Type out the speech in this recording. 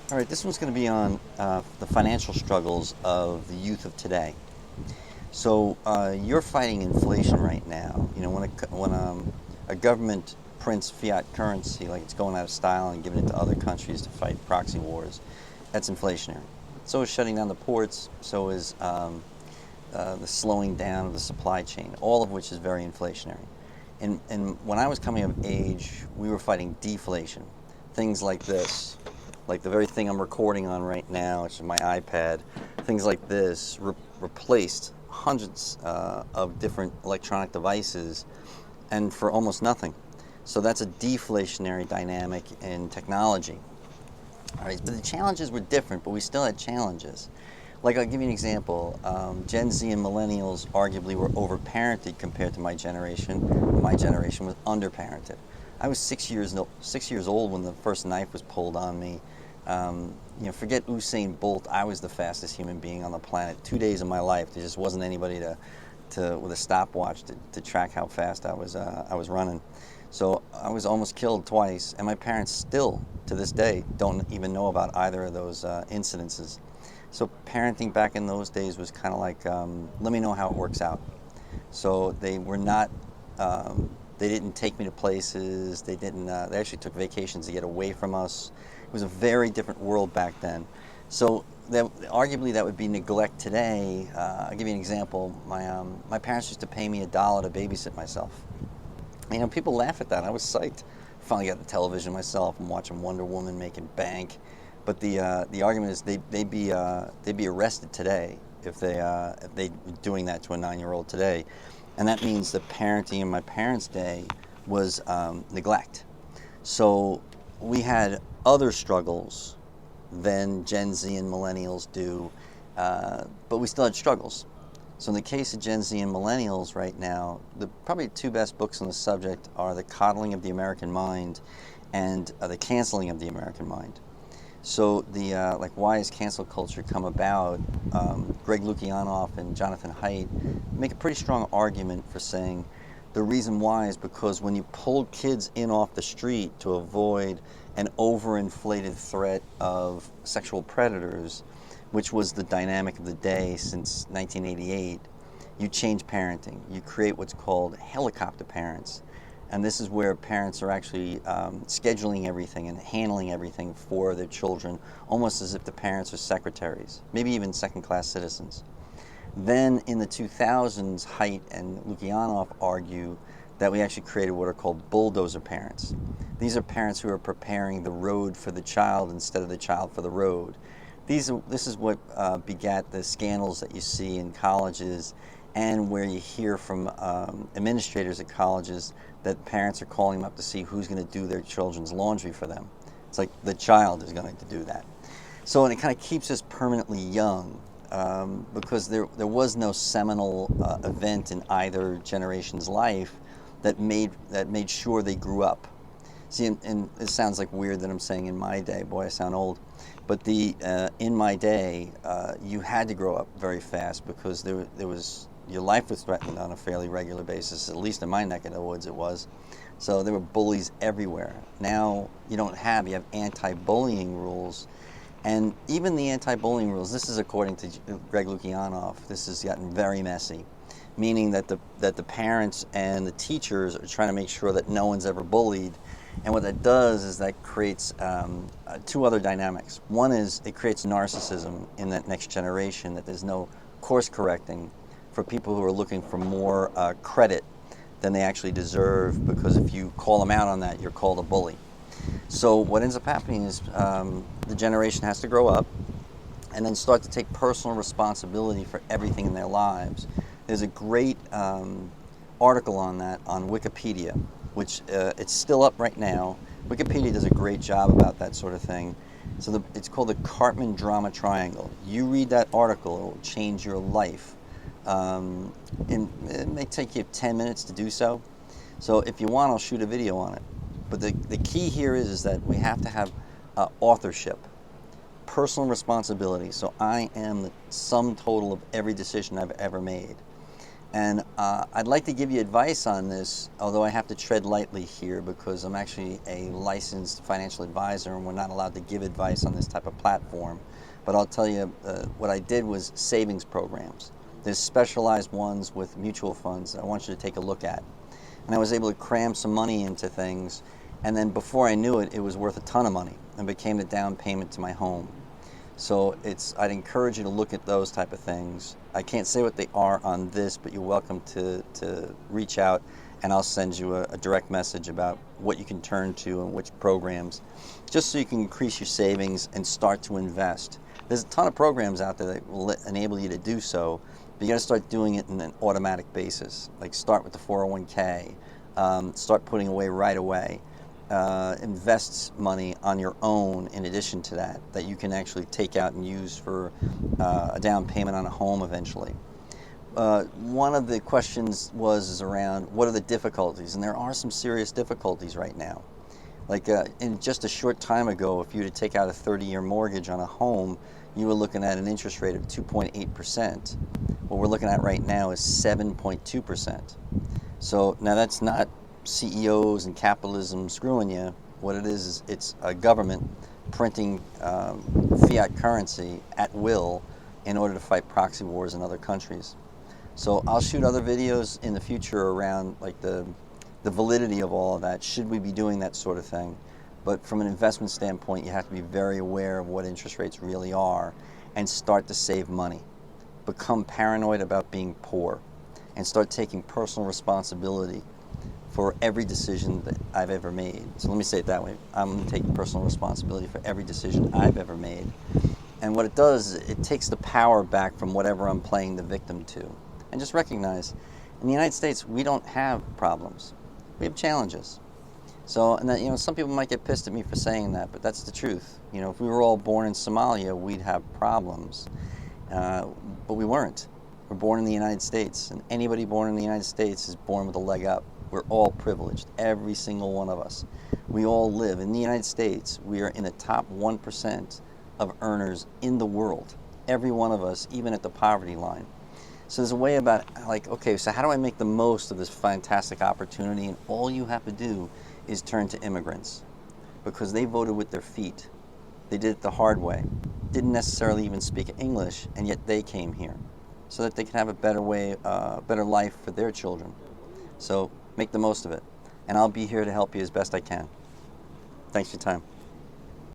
All right, this one's going to be on the financial struggles of the youth of today. So you're fighting inflation right now. You know, when a government prints fiat currency, like it's going out of style and giving it to other countries to fight proxy wars, that's inflationary. So is shutting down the ports. So is the slowing down of the supply chain, all of which is very inflationary. And when I was coming of age, we were fighting deflation. Things like this, like the very thing I'm recording on right now, which is my iPad, things like this replaced hundreds of different electronic devices and for almost nothing. So that's a deflationary dynamic in technology. All right, but the challenges were different, but we still had challenges. Like, I'll give you an example. Gen Z and millennials arguably were overparented compared to my generation. My generation was underparented. I was 6 years old when the first knife was pulled on me. Forget Usain Bolt. I was the fastest human being on the planet. 2 days of my life, there just wasn't anybody with a stopwatch to track how fast I was running. So I was almost killed twice, and my parents still, to this day, don't even know about either of those incidences. So parenting back in those days was kind of like, let me know how it works out. So they were not, they didn't take me to places. They didn't. They actually took vacations to get away from us. It was a very different world back then. So arguably that would be neglect today. I'll give you an example. My parents used to pay me $1 to babysit myself. People laugh at that. I was psyched. Finally got the television myself. I'm watching Wonder Woman making bank. But the argument is they'd be arrested today if they were doing that to a 9-year-old today, and that means the parenting in my parents' day was neglect. So we had other struggles than Gen Z and millennials do, but we still had struggles. So in the case of Gen Z and millennials right now, the probably two best books on the subject are The Coddling of the American Mind and The Canceling of the American Mind. So why has cancel culture come about? Greg Lukianoff and Jonathan Haidt make a pretty strong argument for saying the reason why is because when you pulled kids in off the street to avoid an overinflated threat of sexual predators, which was the dynamic of the day since 1988, you change parenting. You create what's called helicopter parents. And this is where parents are actually scheduling everything and handling everything for their children, almost as if the parents are secretaries, maybe even second-class citizens. Then in the 2000s, Haidt and Lukianoff argue that we actually created what are called bulldozer parents. These are parents who are preparing the road for the child instead of the child for the road. This is what begat the scandals that you see in colleges and where you hear from administrators at colleges that parents are calling them up to see who's going to do their children's laundry for them. It's like the child is going to do that. So, and it kind of keeps us permanently young because there was no seminal event in either generation's life that made sure they grew up. See, and it sounds like weird that I'm saying in my day. Boy, I sound old. But in my day, you had to grow up very fast because there was your life was threatened on a fairly regular basis. At least in my neck of the woods, it was. So there were bullies everywhere. Now you have anti-bullying rules, and even the anti-bullying rules. This is according to Greg Lukianoff. This has gotten very messy, meaning that the parents and the teachers are trying to make sure that no one's ever bullied. And what that does is that creates two other dynamics. One is it creates narcissism in that next generation, that there's no course correcting for people who are looking for more credit than they actually deserve, because if you call them out on that, you're called a bully. So what ends up happening is the generation has to grow up and then start to take personal responsibility for everything in their lives. There's a great article on that on Wikipedia, which it's still up right now. Wikipedia does a great job about that sort of thing. So it's called the Cartman Drama Triangle. You read that article, it will change your life. And it may take you 10 minutes to do so. So if you want, I'll shoot a video on it. But the key here is that we have to have authorship, personal responsibility. So I am the sum total of every decision I've ever made. And I'd like to give you advice on this, although I have to tread lightly here because I'm actually a licensed financial advisor and we're not allowed to give advice on this type of platform. But I'll tell you, what I did was savings programs. There's specialized ones with mutual funds that I want you to take a look at. And I was able to cram some money into things, and then before I knew it, it was worth a ton of money and became the down payment to my home. So I'd encourage you to look at those type of things. I can't say what they are on this, but you're welcome to reach out and I'll send you a direct message about what you can turn to and which programs, just so you can increase your savings and start to invest. There's a ton of programs out there that will enable you to do so, but you gotta start doing it in an automatic basis. Like start with the 401k, start putting away right away. Invests money on your own in addition to that you can actually take out and use for a down payment on a home eventually. One of the questions is around what are the difficulties, and there are some serious difficulties right now. Like in just a short time ago, if you were to take out a 30-year mortgage on a home, you were looking at an interest rate of 2.8%. What we're looking at right now is 7.2%. So now that's not CEOs and capitalism screwing you. What it is it's a government printing fiat currency at will in order to fight proxy wars in other countries. So I'll shoot other videos in the future around like the validity of all of that. Should we be doing that sort of thing? But from an investment standpoint, you have to be very aware of what interest rates really are and start to save money. Become paranoid about being poor and start taking personal responsibility for every decision that I've ever made. So let me say it that way. I'm going to take personal responsibility for every decision I've ever made. And what it does is it takes the power back from whatever I'm playing the victim to. And just recognize, in the United States, we don't have problems. We have challenges. So, and that, some people might get pissed at me for saying that, but that's the truth. If we were all born in Somalia, we'd have problems. But we weren't. We're born in the United States, and anybody born in the United States is born with a leg up. We're all privileged, every single one of us. We all live in the United States. We are in the top 1% of earners in the world. Every one of us, even at the poverty line. So there's a way about like, okay, so how do I make the most of this fantastic opportunity? And all you have to do is turn to immigrants because they voted with their feet. They did it the hard way. Didn't necessarily even speak English, and yet they came here so that they can have a better life for their children. So make the most of it. And I'll be here to help you as best I can. Thanks for your time.